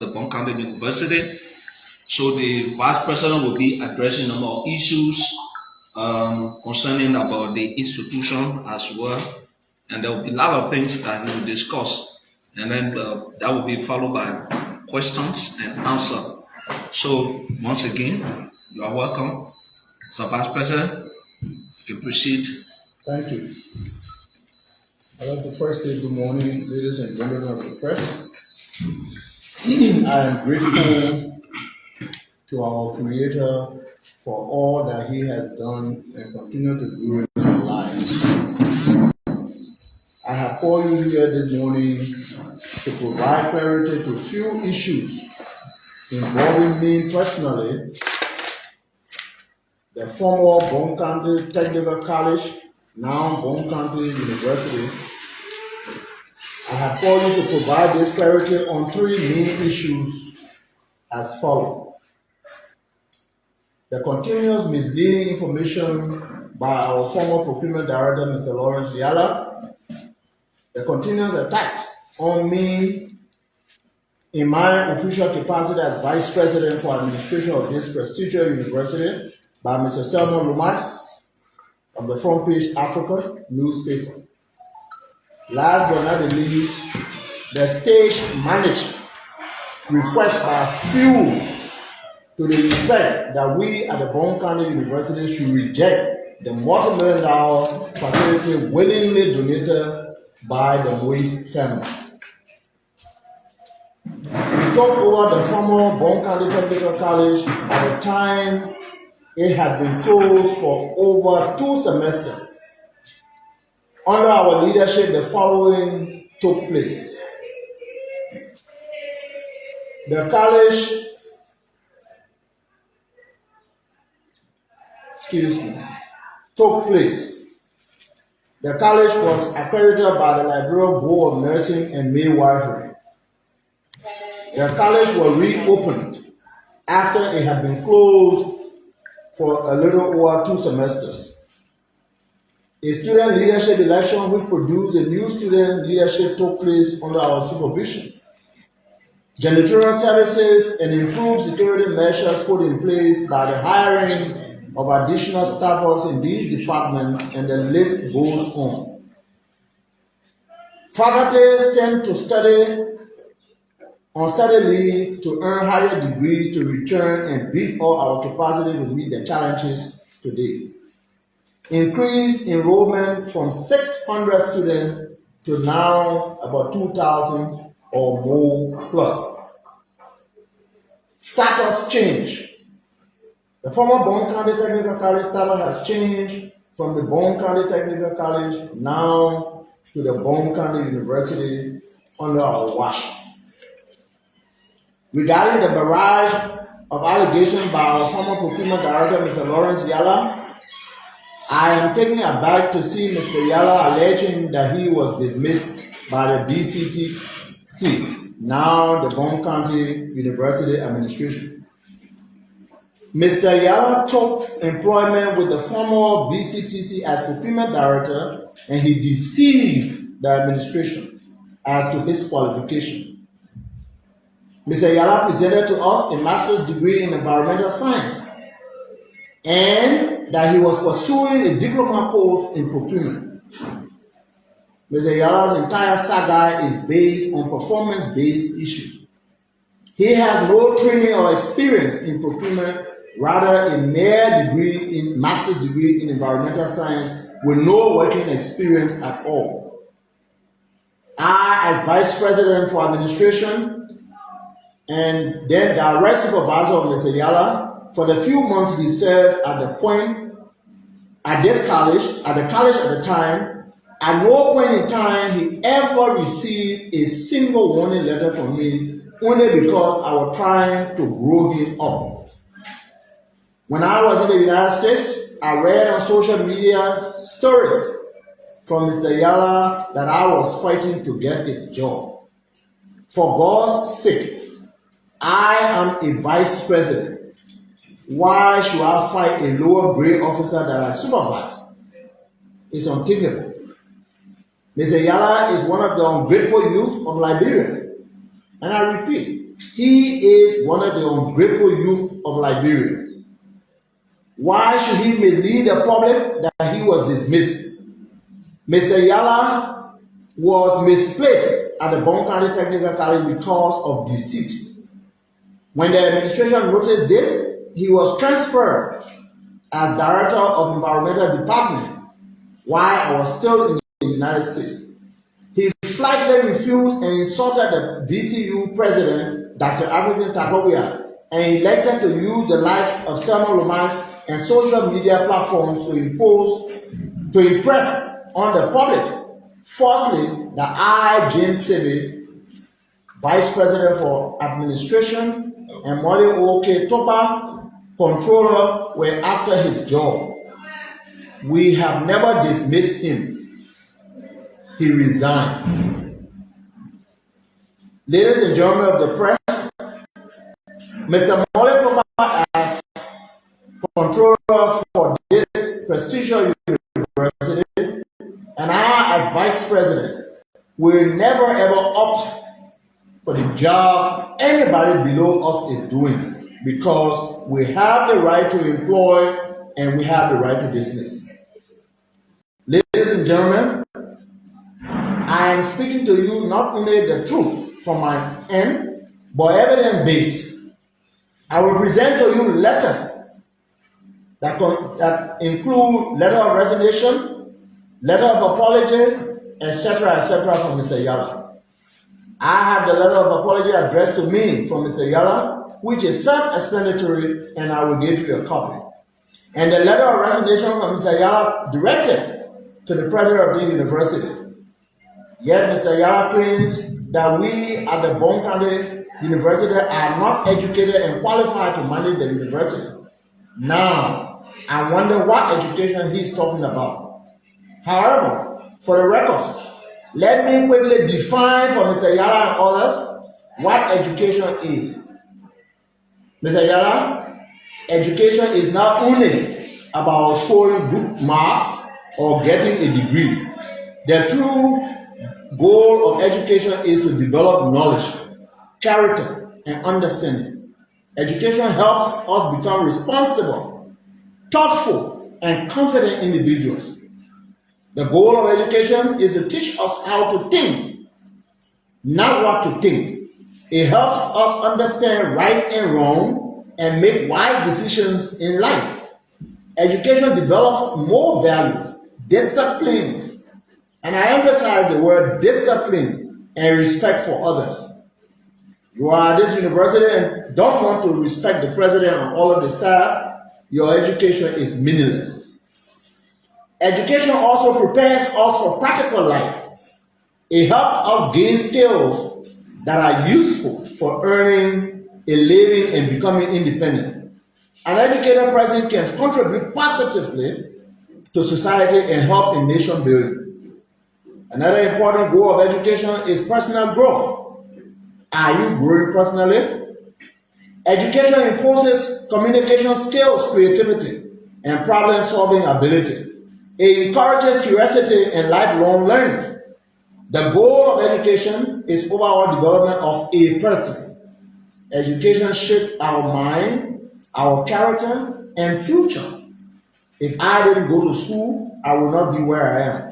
the Bong County University. So the vice president will be addressing a number of issues concerning about the institution as well, and there will be a lot of things that he will discuss, and then that will be followed by questions and answer. So once again, you are welcome, Mr. Vice President. You can proceed. Thank you. I'd like to first say good morning, ladies and gentlemen of the press. I am grateful to our Creator for all that He has done and continue to do in our lives. I have called you here this morning to provide clarity to few issues involving me personally, the former Bong County Technical College, now Bong County University. I have called you to provide this clarity on three main issues as follows. The continuous misleading information by our former procurement director, Mr. Lawrence Yala, the continuous attacks on me in my official capacity as Vice President for Administration of this prestigious university by Mr. Selman Lomas of the Front Page Africa newspaper. Last but not the least, the stage managed request by a few to the effect that we at the Bong County University should reject the multi-million-dollar facility willingly donated by the Moise family. We took over the former Bong County Technical College at the time it had been closed for over 2 semesters. Under our leadership, the following took place. The college, took place. The college was accredited by the Liberal Board of Nursing and Midwifery. The college was reopened after it had been closed for a little over 2 semesters. A student leadership election which produced a new student leadership took place under our supervision. Janitorial services and improved security measures put in place by the hiring of additional staffers in these departments, and the list goes on. Faculty sent to study on study leave to earn higher degrees to return and beef up our capacity to meet the challenges today. Increased enrollment from 600 students to now about 2,000 or more plus. Status change. The former Bong County Technical College status has changed from the Bong County Technical College now to the Bong County University under our watch. Regarding the barrage of allegations by our former procurement director, Mr. Lawrence Yala, I am taken aback to see Mr. Yala alleging that he was dismissed by the BCTC, now the Bong County University administration. Mr. Yala took employment with the former BCTC as procurement director, and he deceived the administration as to his qualification. Mr. Yala presented to us a master's degree in environmental science and that he was pursuing a diploma course in procurement. Mr. Yala's entire saga is based on performance-based issues. He has no training or experience in procurement, rather a mere master's degree in environmental science with no working experience at all. I, as Vice President for Administration and then Direct Supervisor of Mr. Yala, for the few months he served at the college at the time, at no point in time he ever received a single warning letter from me, only because I was trying to grow him up. When I was in the United States, I read on social media stories from Mr. Yala that I was fighting to get his job. For God's sake, I am a vice president. Why should I fight a lower grade officer that I supervise? It's unthinkable. Mr. Yala is one of the ungrateful youth of Liberia. And I repeat, He is one of the ungrateful youth of Liberia. Why should he mislead the public that he was dismissed? Mr. Yala was misplaced at the Bong County Technical College because of deceit. When the administration noticed this, he was transferred as Director of Environmental Department while I was still in the United States. He flatly refused and insulted the DCU president, Dr. Avisin Takowia, and elected to use the likes of Selma Lomas and social media platforms to impress on the public. Firstly, that I, James Saybay, Vice President for Administration, and Molly O.K. Topa, Controller, were after his job. We have never dismissed him. He resigned. Ladies and gentlemen of the press, Mr. Molly Topa, as Controller for this prestigious university, and I, as Vice President, will never ever opt for the job anybody below us is doing, because we have the right to employ and we have the right to dismiss. Ladies and gentlemen, I am speaking to you not only the truth from my end, but evidence-based. I will present to you letters that include letter of resignation, letter of apology, etc., from Mr. Yala. I have the letter of apology addressed to me from Mr. Yala, which is self-explanatory, and I will give you a copy. And the letter of resignation from Mr. Yala directed to the president of the university. Yet Mr. Yala claims that we at the Bong County University are not educated and qualified to manage the university. Now, I wonder what education he's talking about. However, for the records, let me quickly define for Mr. Yala and others what education is. Mr. Yala, education is not only about scoring good marks or getting a degree. The true goal of education is to develop knowledge, character, and understanding. Education helps us become responsible, thoughtful, and confident individuals. The goal of education is to teach us how to think, not what to think. It helps us understand right and wrong and make wise decisions in life. Education develops more values, discipline, and I emphasize the word discipline and respect for others. You are at this university and don't want to respect the president and all of the staff, your education is meaningless. Education also prepares us for practical life. It helps us gain skills that are useful for earning a living and becoming independent. An educated person can contribute positively to society and help in nation building. Another important goal of education is personal growth. Are you growing personally? Education imposes communication skills, creativity, and problem-solving ability. It encourages curiosity and lifelong learning. The goal of education is overall development of a person. Education shapes our mind, our character, and future. If I didn't go to school, I would not be where I am.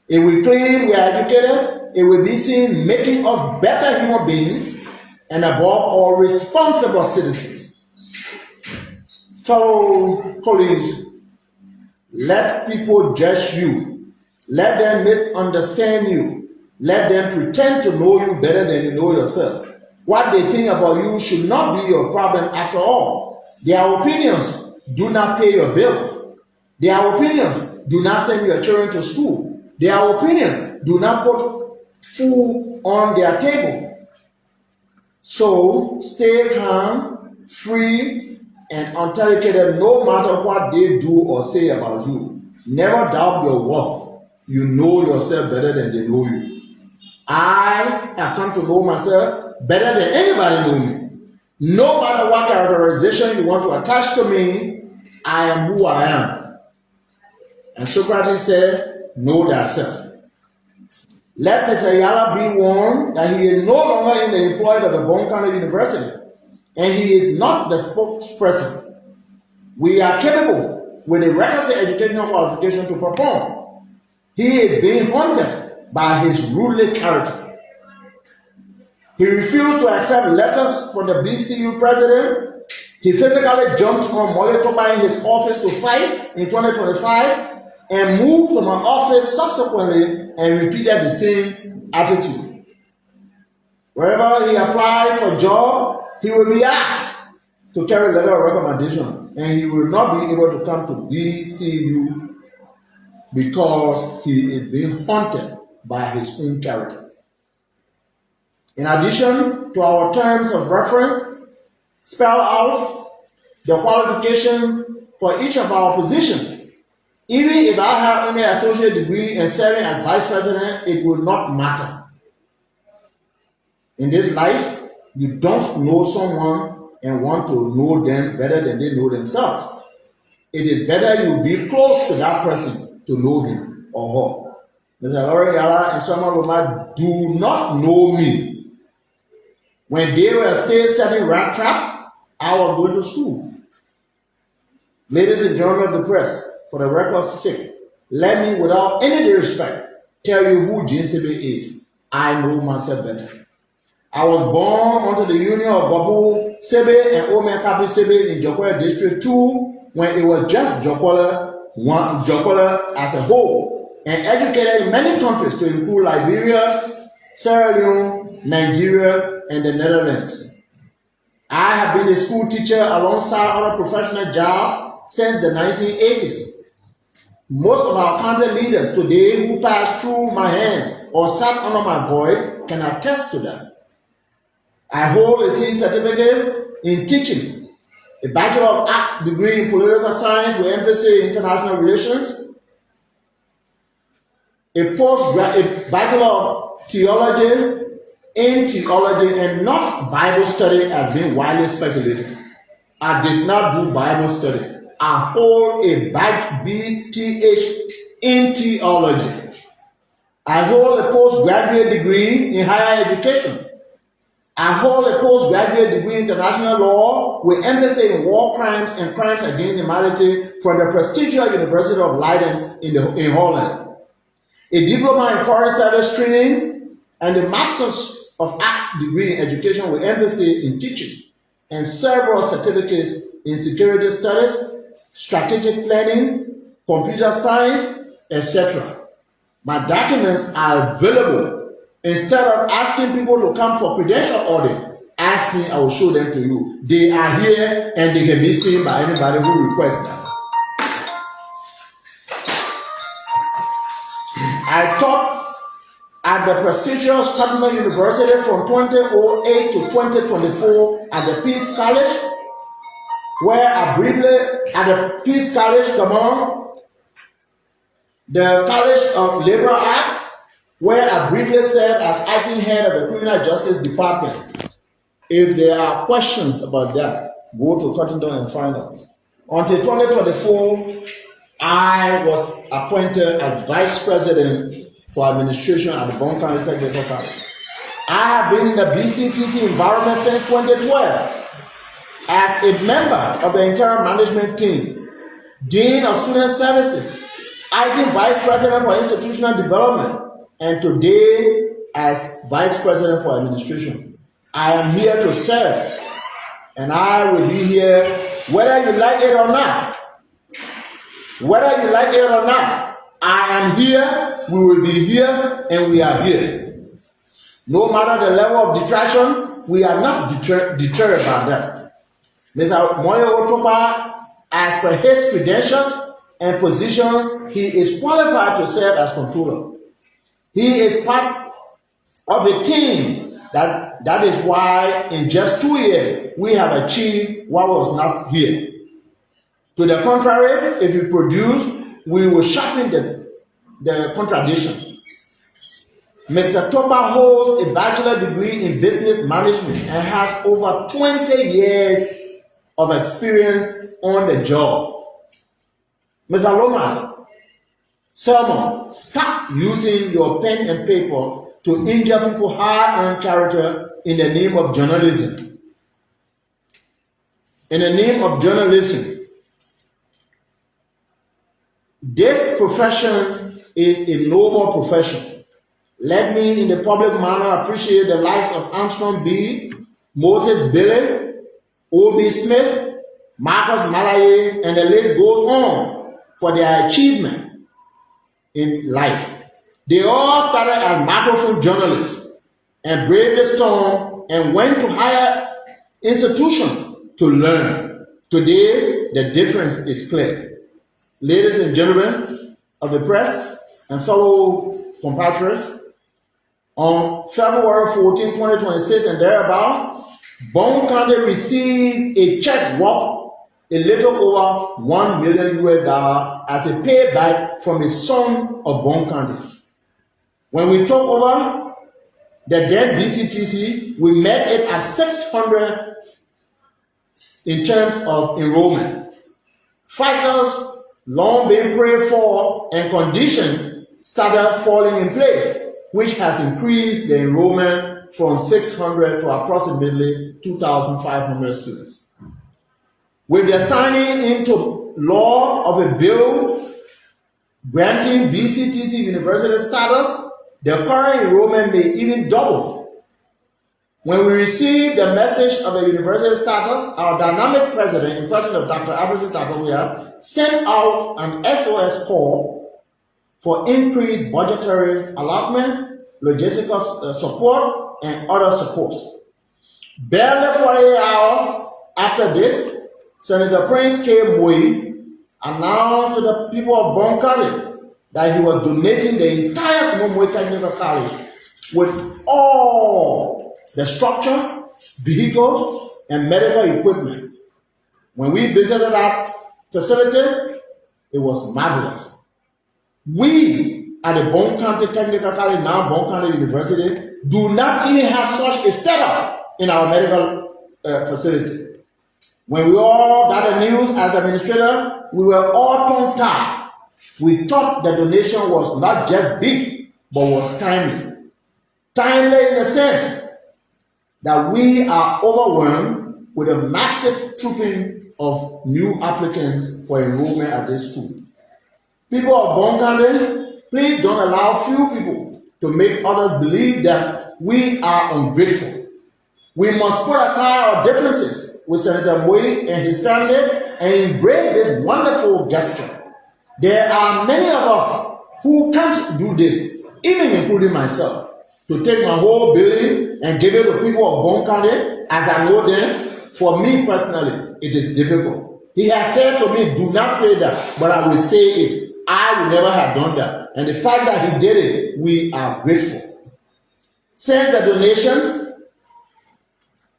If we claim we are educated, it will be seen making us better human beings and above all responsible citizens. Fellow colleagues, let people judge you. Let them misunderstand you. Let them pretend to know you better than you know yourself. What they think about you should not be your problem after all. Their opinions do not pay your bills. Their opinions do not send your children to school. Their opinions do not put food on their table. So stay calm, free, and uneducated no matter what they do or say about you. Never doubt your worth. You know yourself better than they know you. I have come to know myself better than anybody knows me. No matter what characterization you want to attach to me, I am who I am. And Socrates said, know thyself. Let Mr. Yala be warned that he is no longer in the employ of the Bong County University, and he is not the spokesperson. We are capable with the requisite educational qualification to perform. He is being haunted by his ruling character. He refused to accept letters from the BCU president. He physically jumped on Mole Toba in his office to fight in 2025 and moved to my office subsequently and repeated the same attitude. Wherever he applies for a job, he will be asked to carry a letter of recommendation, and he will not be able to come to BCU because he is being haunted by his own character. In addition to our terms of reference, spell out the qualification for each of our positions. Even if I have only an associate degree and serving as vice president, it will not matter. In this life, you don't know someone and want to know them better than they know themselves. It is better you be close to that person to know him or her. Mr. Lauren Yala and Samuel Roma do not know me. When they were still setting rat traps, I was going to school. Ladies and gentlemen of the press, for the record's sake, let me, without any disrespect, tell you who K Saybay is. I know myself better. I was born under the union of Babu Saybay and Omer Kapi Saybay in Jokwela District 2 when it was just Jokwela as a whole, and educated in many countries to include Liberia, Sierra Leone, Nigeria, and the Netherlands. I have been a school teacher alongside other professional jobs since the 1980s. Most of our county leaders today who passed through my hands or sat under my voice can attest to that. I hold a C certificate in teaching, a Bachelor of Arts degree in political science with emphasis in international relations, a Bachelor of Theology in theology and not Bible study as being widely speculated. I did not do Bible study. I hold a BTH in theology. I hold a postgraduate degree in higher education. I hold a postgraduate degree in international law with emphasis in war crimes and crimes against humanity from the prestigious University of Leiden in Holland. A diploma in foreign service training and a master's of Arts degree in education with emphasis in teaching, and several certificates in security studies, strategic planning, computer science, etc. My documents are available. Instead of asking people to come for credential audit, ask me, I will show them to you. They are here and they can be seen by anybody who requests that. I taught at the prestigious Cardinal University from 2008 to 2024 at the Peace College, where I briefly, at the Peace College, the College of Liberal Arts, where I briefly served as acting head of the Criminal Justice Department. If there are questions about that, go to Cottington and find out. Until 2024, I was appointed as Vice President for Administration at the Bong County Technical College. I have been in the BCTC environment since 2012 as a member of the entire management team, Dean of Student Services, acting Vice President for Institutional Development, and today as Vice President for Administration. I am here to serve, and I will be here whether you like it or not. Whether you like it or not, I am here, we will be here, and we are here. No matter the level of detraction, we are not deterred about that. Mr. Moyo Otopa, as per his credentials and position, he is qualified to serve as controller. He is part of a team that is why in just 2 years we have achieved what was not here. To the contrary, if you produce, we will sharpen the contradiction. Mr. Topa holds a bachelor degree in business management and has over 20 years of experience on the job. Mr. Lomas, Sermon, stop using your pen and paper to injure people's hard-earned character in the name of journalism. In the name of journalism. This profession is a noble profession. Let me, in the public manner, appreciate the likes of Armstrong B., Moses Billy, O.B. Smith, Marcus Malaye, and the list goes on for their achievement in life. They all started as microphone journalists and braved the storm and went to higher institutions to learn. Today, the difference is clear. Ladies and gentlemen of the press and fellow compatriots, on February 14, 2026 and thereabout, Bong County received a check worth a little over $1 million as a payback from a son of Bong County. When we took over the dead BCTC, we met it at 600 in terms of enrollment. Factors long been prayed for and conditions started falling in place, which has increased the enrollment from 600 to approximately 2,500 students. With the signing into law of a bill granting BCTC university status, the current enrollment may even double. When we received the message of the university status, our dynamic president, in person of Dr. Abisi Tabawiya, sent out an SOS call for increased budgetary allotment, logistical support, and other supports. Barely 48 hours after this, Senator Prince K. Saybay announced to the people of Bong County that he was donating the entire Samoa Technical College with all the structure, vehicles, and medical equipment. When we visited that facility, it was marvelous. We at the Bong County Technical College, now Bong County University, do not even have such a setup in our medical facility. When we all got the news as administrator, we were all tongue-tied. We thought the donation was not just big, but was timely. Timely in the sense that we are overwhelmed with a massive trooping of new applicants for enrollment at this school. People of Bong County, please don't allow few people to make others believe that we are ungrateful. We must put aside our differences with Senator Moy and his family and embrace this wonderful gesture. There are many of us who can't do this, even including myself, to take my whole building and give it to people of Bong County as I know them. For me personally, it is difficult. He has said to me, do not say that, but I will say it. I will never have done that. And the fact that he did it, we are grateful. Since the donation,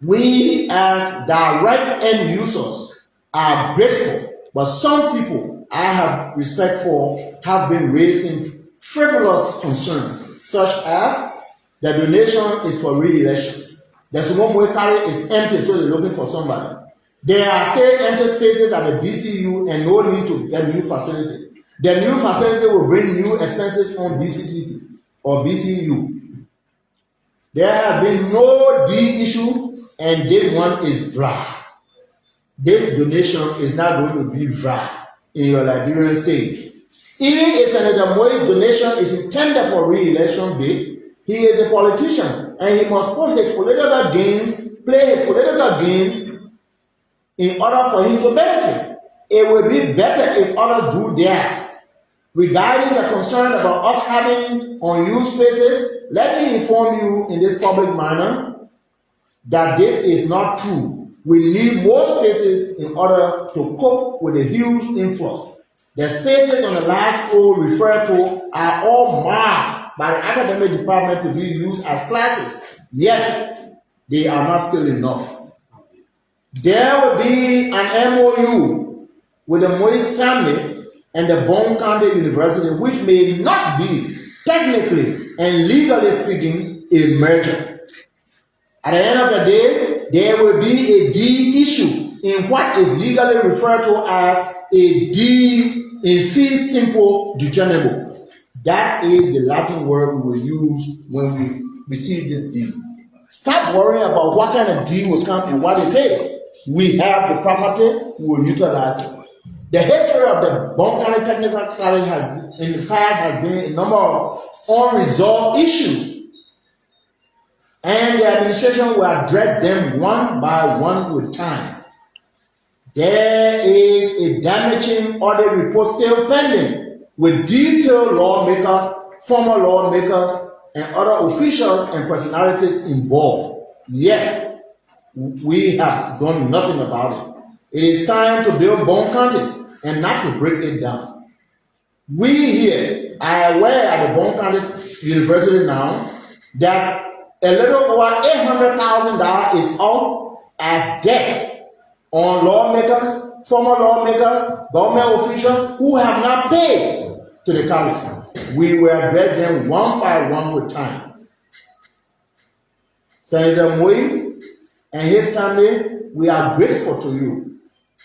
we as direct end users are grateful, but some people I have respect for have been raising frivolous concerns, such as the donation is for re-election. The Sumo Kari is empty, so they're looking for somebody. There are still empty spaces at the BCU and no need to get new facility. The new facility will bring new expenses on BCTC or BCU. There have been no D issue, and this one is VRA. This donation is not going to be VRA in your Liberian state. Even if Senator Moy's donation is intended for re-election bid, he is a politician and he must play his political games in order for him to benefit. It will be better if others do theirs. Regarding the concern about us having unused spaces, let me inform you in this public manner that this is not true. We need more spaces in order to cope with the huge influx. The spaces on the last floor referred to are all marked by the academic department to be used as classes, yet they are not still enough. There will be an MOU with the Moise family and the Bong County University, which may not be technically and legally speaking a merger. At the end of the day, there will be a D issue in what is legally referred to as a D in fee simple determinable. That is the Latin word we will use when we receive this deed. Stop worrying about what kind of deed was coming and what it is. We have the property, we will utilize it. The history of the Bong County Technical College in the past has been a number of unresolved issues, and the administration will address them one by one with time. There is a damaging audit report still pending with detailed lawmakers, former lawmakers, and other officials and personalities involved. Yet, we have done nothing about it. It is time to build Bong County and not to break it down. We here are aware at the Bong County University now that a little over $800,000 is out as debt on lawmakers, former lawmakers, government officials who have not paid to the college. We will address them one by one with time. Senator Mui and his family, we are grateful to you.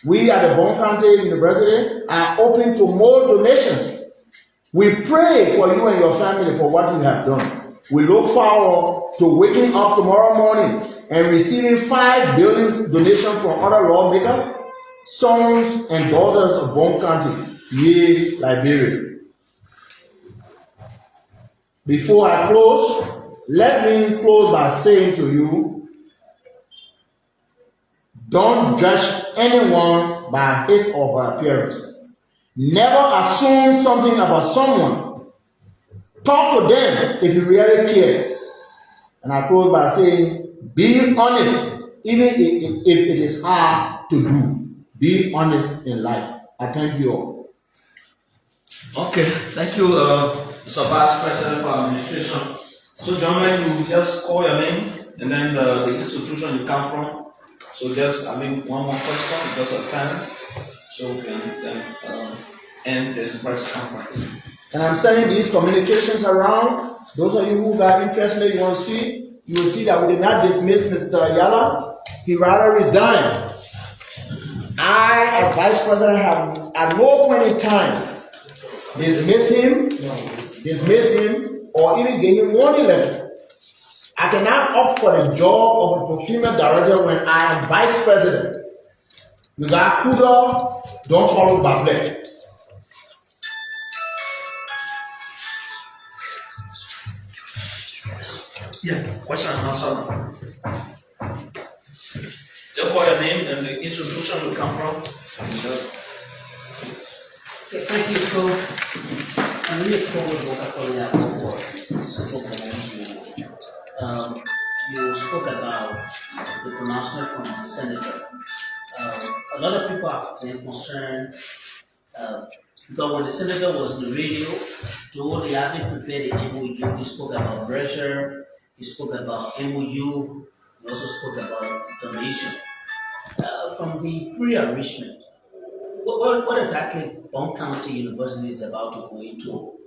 We at the Bong County University are open to more donations. We pray for you and your family for what you have done. We look forward to waking up tomorrow morning and receiving $5 billion donation from other lawmakers, sons and daughters of Bong County, Yale, Liberia. Before I close, let me close by saying to you, don't judge anyone by his or her appearance. Never assume something about someone. Talk to them if you really care. And I close by saying, be honest, even if it is hard to do. Be honest in life. I thank you all. Okay, thank you, Mr. Vice President for Administration. So, gentlemen, you just call your name and then the institution you come from. So, just one more question because of time, so we can then end this press conference. And I'm sending these communications around. Those of you who got interested, you will see that we did not dismiss Mr. Yala. He rather resigned. I, as Vice President, have at no point in time dismissed him, or even gave him warning letter. I cannot opt for the job of a procurement director when I am Vice President. You got Kudo, don't follow Bablet. Yeah, question and answer. Just call your name and the institution will come from. Okay, thank you. So, I'm really forward what I call that before. You spoke about the pronouncement from the senator. A lot of people have been concerned because when the senator was on the radio, told he hadn't prepared the MOU. He spoke about pressure. He spoke about MOU. He also spoke about donation. From the pre-enrichment, what exactly Bong County University is about to go into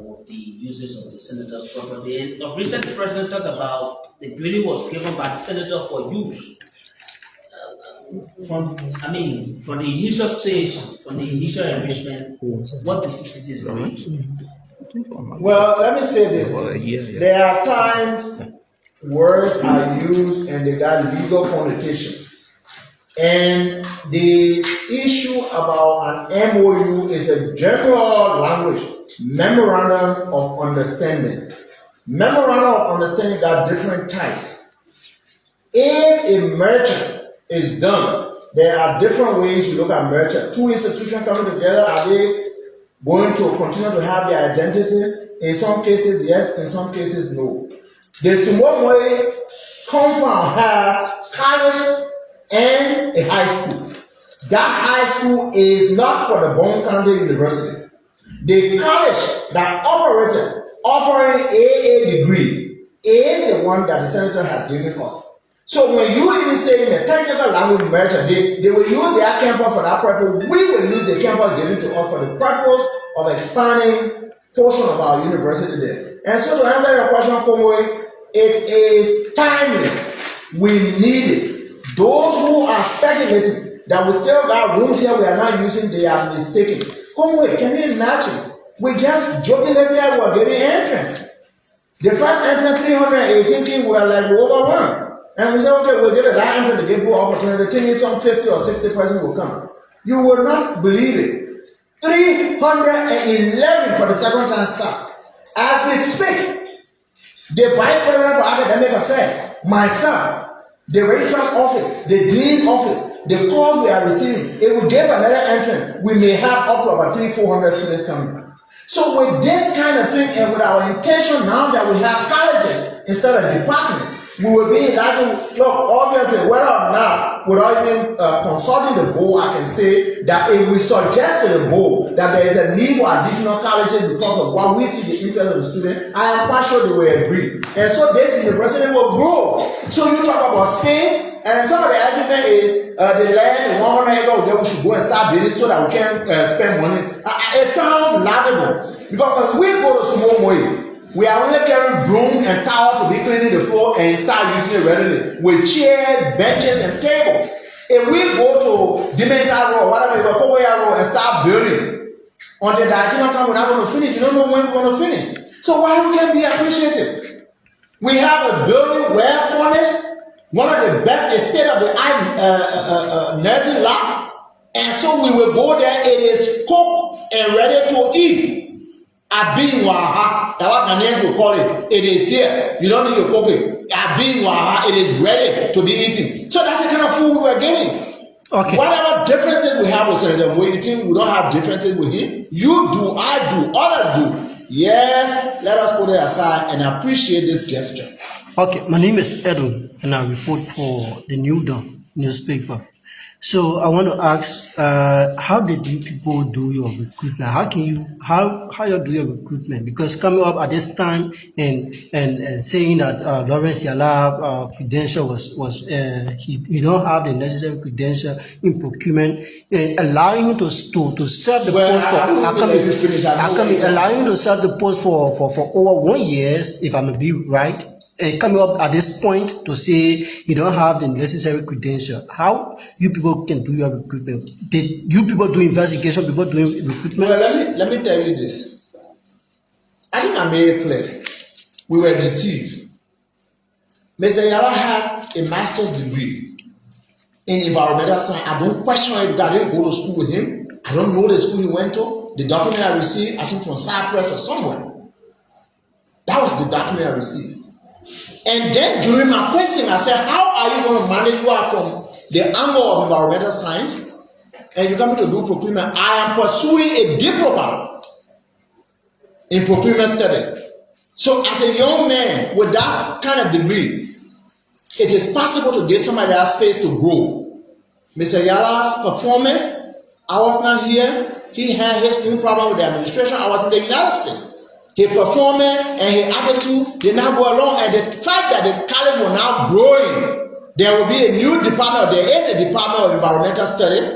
with the uses of the senator's property? And of recent, the president talked about the building was given by the senator for use. From the initial stage, from the initial enrichment, what businesses is going? Well, let me say this. There are times words are used and they got legal connotation. And the issue about an MOU is a general language, memorandum of understanding. Memorandum of understanding got different types. If a merger is done, there are different ways you look at merger. Two institutions coming together, are they going to continue to have their identity? In some cases, yes. In some cases, no. The Sumomwe compound has college and a high school. That high school is not for the Bong County University. The college that operated, offering AA degree, is the one that the senator has given us. So when you even say in the technical language merger, they will use their campus for that purpose. We will use the campus given to us for the purpose of expanding portion of our university there. And so to answer your question, Komoe, it is timely. We need it. Those who are speculating that we still got rooms here we are not using, they are mistaken. Komoe, can you imagine we just jokingly said we're getting entrance. The first entrance, 318 teams were like overrun. And we said, okay, we'll get a that entrance to give more opportunity. Thinking some 50 or 60 persons will come. You will not believe it. 311 for the second time start. As we speak, the Vice President for Academic Affairs, myself, the Registrar's Office, the Dean's Office, the calls we are receiving, if we give another entrance, we may have up to about 300-400 students coming. So with this kind of thing and with our intention now that we have colleges instead of departments, we will be enlarging. Look, obviously, whether or not, without even consulting the board, I can say that if we suggest to the board that there is a need for additional colleges because of what we see the interest of the student, I am quite sure they will agree. And so this university will grow. So you talk about space, and some of the argument is the land in 100 acres, we should go and start building so that we can spend money. It sounds laughable because when we go to Sumo, we are only carrying broom and towel to be cleaning the floor and start using it readily with chairs, benches, and tables. If we go to Dementor Road, whatever you go, Kogoya Road, and start building until the kingdom come, we're not going to finish. You don't know when we're going to finish. So why we can't be appreciated? We have a building well furnished, one of the best state of the art nursing lab, and so we will go there. It is cooked and ready to eat. Abin Waha, that's what Ghanaians will call it. It is here. You don't need to cook it. Abin Waha, it is ready to be eaten. So that's the kind of food we're getting. Okay. Whatever differences we have with Senator Moe, you think we don't have differences with him? You do, I do, others do. Yes, let us put it aside and appreciate this gesture. Okay, my name is Edwin and I report for the New Dawn newspaper. So I want to ask, how did you people do your recruitment? How you do your recruitment? Because coming up at this time and saying that Lawrence Yala credential was he don't have the necessary credential in procurement, and allowing you to serve the post for allowing you to serve the post for over 1 year, if I may be right. Coming up at this point to say you don't have the necessary credential, how you people can do your recruitment? Did you people do investigation before doing recruitment? Well, let me tell you this. I think I made it clear. We were deceived. Mr. Yala has a master's degree in environmental science. I don't question it because I didn't go to school with him. I don't know the school he went to. The document I received, I think from Cyprus or somewhere. That was the document I received. And then during my question, I said, how are you going to manage? You are from the angle of environmental science, and you come to do procurement. I am pursuing a diploma in procurement studies. So as a young man with that kind of degree, it is possible to give somebody that space to grow. Mr. Yala's performance, I was not here. He had his own problem with the administration. I was in the United States. His performance and his attitude did not go along, and the fact that the college was now growing, there will be a new department, there is a department of environmental studies.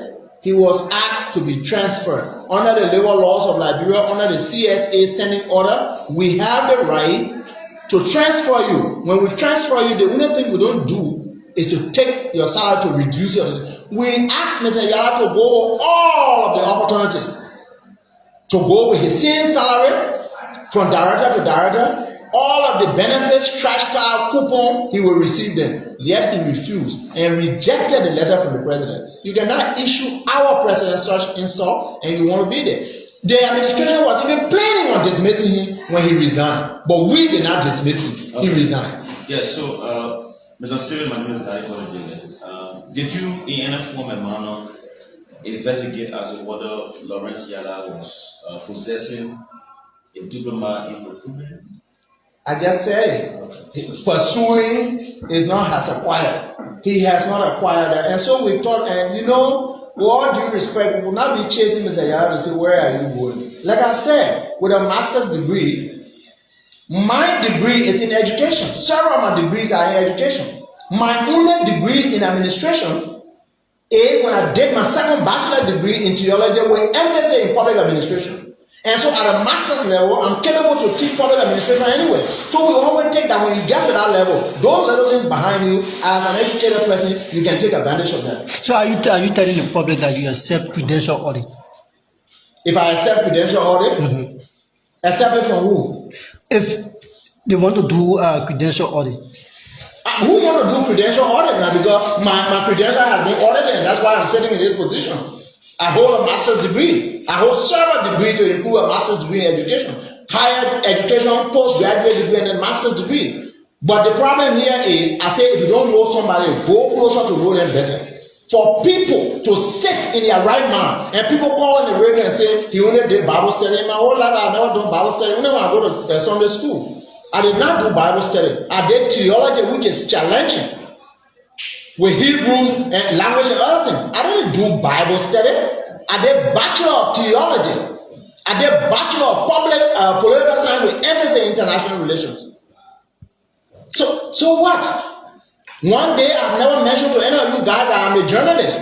He was asked to be transferred under the labor laws of Liberia, under the CSA standing order. We have the right to transfer you. When we transfer you, the only thing we don't do is to take your salary to reduce your. We asked Mr. Yala to go all of the opportunities, to go with his same salary. From director to director, all of the benefits, trash card, coupon, he will receive them. Yet he refused and rejected the letter from the president. You cannot issue our president such insult and you want to be there. The administration was even planning on dismissing him when he resigned, but we did not dismiss him. Okay. He resigned. Yes, so Mr. Siri, my name is did you in any form and manner investigate as to whether Lawrence Yala was possessing a diploma in procurement? I just said it. Pursuing is not has acquired. He has not acquired that. And so we thought, and with all due respect, we will not be chasing Mr. Yala to say, where are you going? Like I said, with a master's degree, my degree is in education. Several of my degrees are in education. My only degree in administration is when I did my second bachelor degree in theology with emphasis in public administration. And so at a master's level, I'm capable to teach public administration anyway. So we always take that when you get to that level, those little things behind you, as an educated person, you can take advantage of that. So are you telling the public that you accept credential audit? If I accept credential audit, Except from who? If they want to do a credential audit. Who want to do credential audit now? Because my credential has been audited, and that's why I'm sitting in this position. I hold a master's degree. I hold several degrees to include a master's degree in education, higher education, postgraduate degree, and a master's degree. But the problem here is, I say, if you don't know somebody, go closer to know them better. For people to sit in their right mind, and people call in the radio and say, he only did Bible study. In my whole life, I've never done Bible study. Whenever I go to Sunday school, I did not do Bible study. I did theology, which is challenging, with Hebrew and language and other things. I didn't do Bible study. I did Bachelor of Theology. I did Bachelor of Political Science with emphasis in international relations. So what? One day, I've never mentioned to any of you guys that I'm a journalist.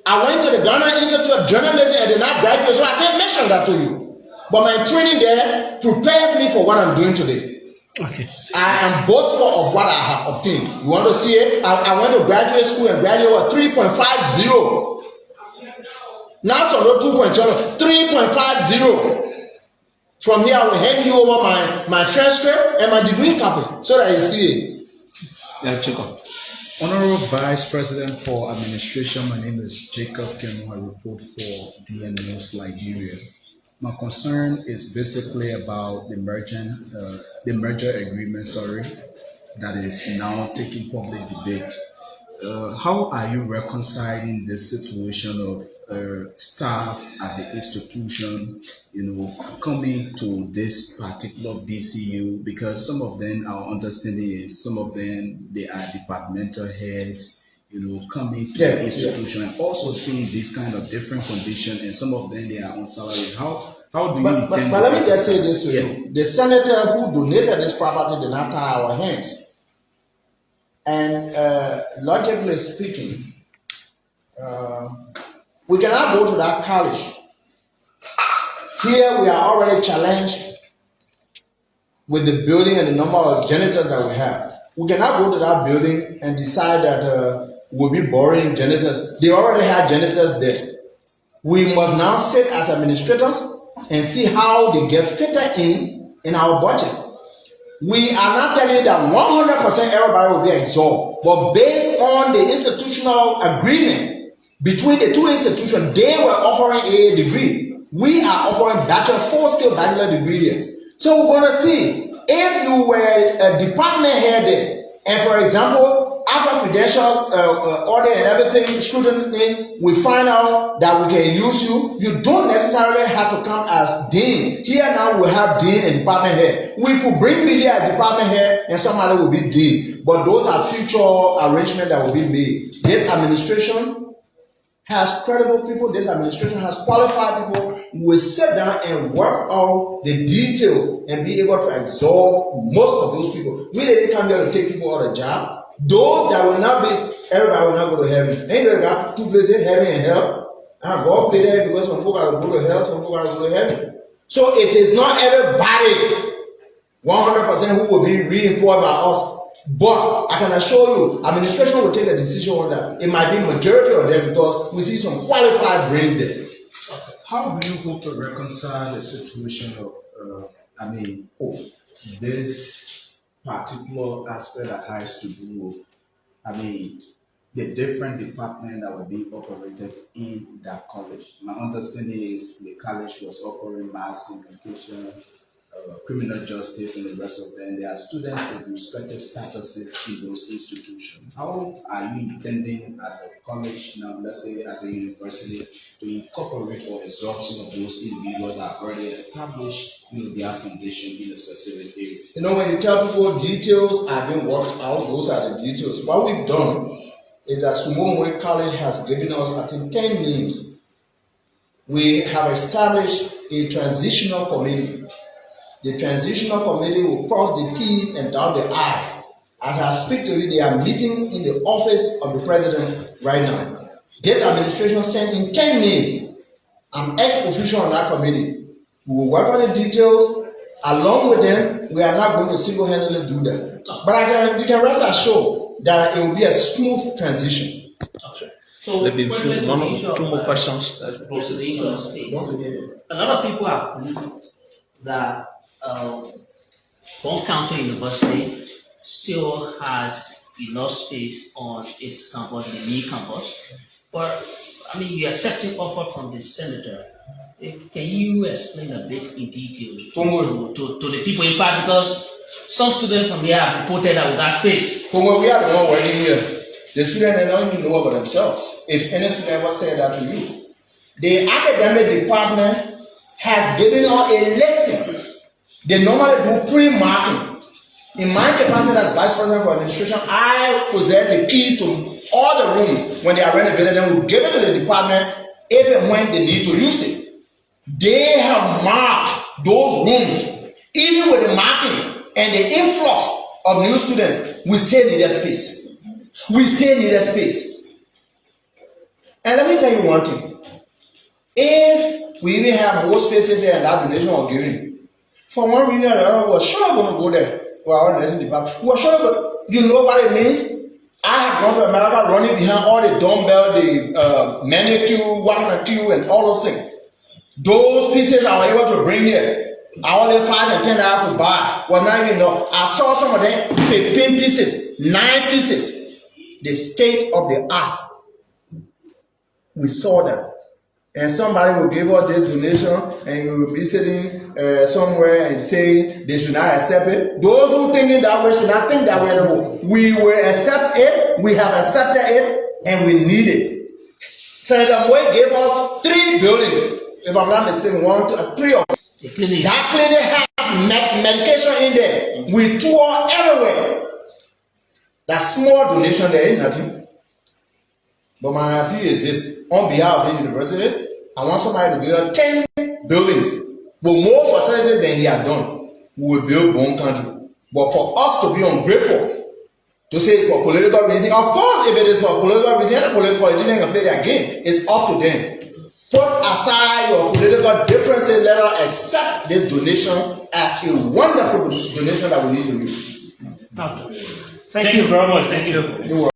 I went to the Ghana Institute of Journalism and did not graduate, so I can't mention that to you. But my training there prepares me for what I'm doing today. Okay. I am boastful of what I have obtained. You want to see it? I went to graduate school and graduated with 3.50. Now it's on 2.0, 3.50. From here, I will hand you over my transcript and my degree copy so that you see it. Yeah, Jacob. Honorable Vice President for Administration, my name is Jacob Kemo. I report for DN News Nigeria. My concern is basically about the merger agreement, that is now taking public debate. How are you reconciling this situation of staff at the institution, coming to this particular BCU? Because some of them, our understanding is some of them, they are departmental heads, coming to the institution and also seeing this kind of different condition, and some of them, they are on salary. How do you intend? But let me just say this to you. The senator who donated this property did not tie our hands. And logically speaking, we cannot go to that college. Here we are already challenged with the building and the number of janitors that we have. We cannot go to that building and decide that we'll be borrowing janitors. They already have janitors there. We must now sit as administrators and see how they get fitted in our budget. We are not telling you that 100% everybody will be exalted, but based on the institutional agreement between the two institutions, they were offering a degree. We are offering bachelor, full-scale bachelor degree here. So we're going to see if you were a department head there, and for example, after credentials, audit and everything, scrutiny, we find out that we can use you. You don't necessarily have to come as dean. Here now we have dean and department head. We could bring you here as department head and somebody will be dean. But those are future arrangements that will be made. This administration has credible people. This administration has qualified people who will sit down and work out the details and be able to absorb most of those people. We didn't come here to take people out of the job. Those that will not be, everybody will not go to heaven. Ain't there got two places, heaven and hell? And God play there because some people are going to go to hell, some people are going to go to heaven. So it is not everybody 100% who will be re-employed by us. But I can assure you, administration will take a decision on that. It might be majority of them because we see some qualified brain there. How do you hope to reconcile the situation of, this particular aspect that has to do with, the different departments that will be operated in that college? My understanding is the college was offering mass communication, criminal justice, and the rest of them. There are students with respected statuses in those institutions. How are you intending as a college now, let's say as a university, to incorporate or absorb some of those individuals that have already established their foundation in a specific area? When you tell people details are being worked out, those are the details. What we've done is that Sumomwe College has given us, I think, 10 names. We have established a transitional committee. The transitional committee will cross the T's and dot the I. As I speak to you, they are meeting in the office of the president right now. This administration sent in 10 names. I'm ex-official on that committee. We will work on the details. Along with them, we are not going to single-handedly do that. But you can rest assured that it will be a smooth transition. Okay. So Maybe President, one the or issue two of- more questions. Yes, the issue of space. A lot of people have believed that Bong County University still has enough space on its campus, the new campus. But I mean, you're accepting offer from the senator. Can you explain a bit in details to the people in fact because some students from here have reported that without space. From where we are the one working here, the students they don't even know about themselves. If any student ever said that to you, the academic department has given out a listing. They normally do pre-marking. In my capacity as vice president for administration, I possess the keys to all the rooms. When they are renovated, then we give it to the department if and when they need to use it. They have marked those rooms, even with the marking and the influx of new students, we still need a space. We still need a space. And let me tell you one thing. If we even have more spaces there and that donation was given, for one reason or another, we're sure going to go there. Our nursing department. We're sure, you know what it means? I have gone to America running behind all the dumbbell, the manicure, water and all those things. Those pieces I was able to bring here. I only 5 and 10 I could buy. Well, now you know. I saw some of them 15 pieces, 9 pieces. The state of the art. We saw that. And somebody will give us this donation and you will be sitting somewhere and saying they should not accept it. Those who think in that way should not think that way. We will accept it, we have accepted it, and we need it. Senator Moy gave us 3 buildings, if I'm not mistaken, 1, 2, 3 of them. That clinic has medication in there. We tour everywhere. That small donation there is nothing. But my appeal is this, on behalf of the university, I want somebody to build 10 buildings with more facilities than he had done. We will build Bong County. But for us to be ungrateful, to say it's for political reason, of course, if it is for political reason, the politicians can play their game. It's up to them. Put aside your political differences, let us accept this donation as a wonderful donation that we need to use. Okay. Thank you very much. Thank you.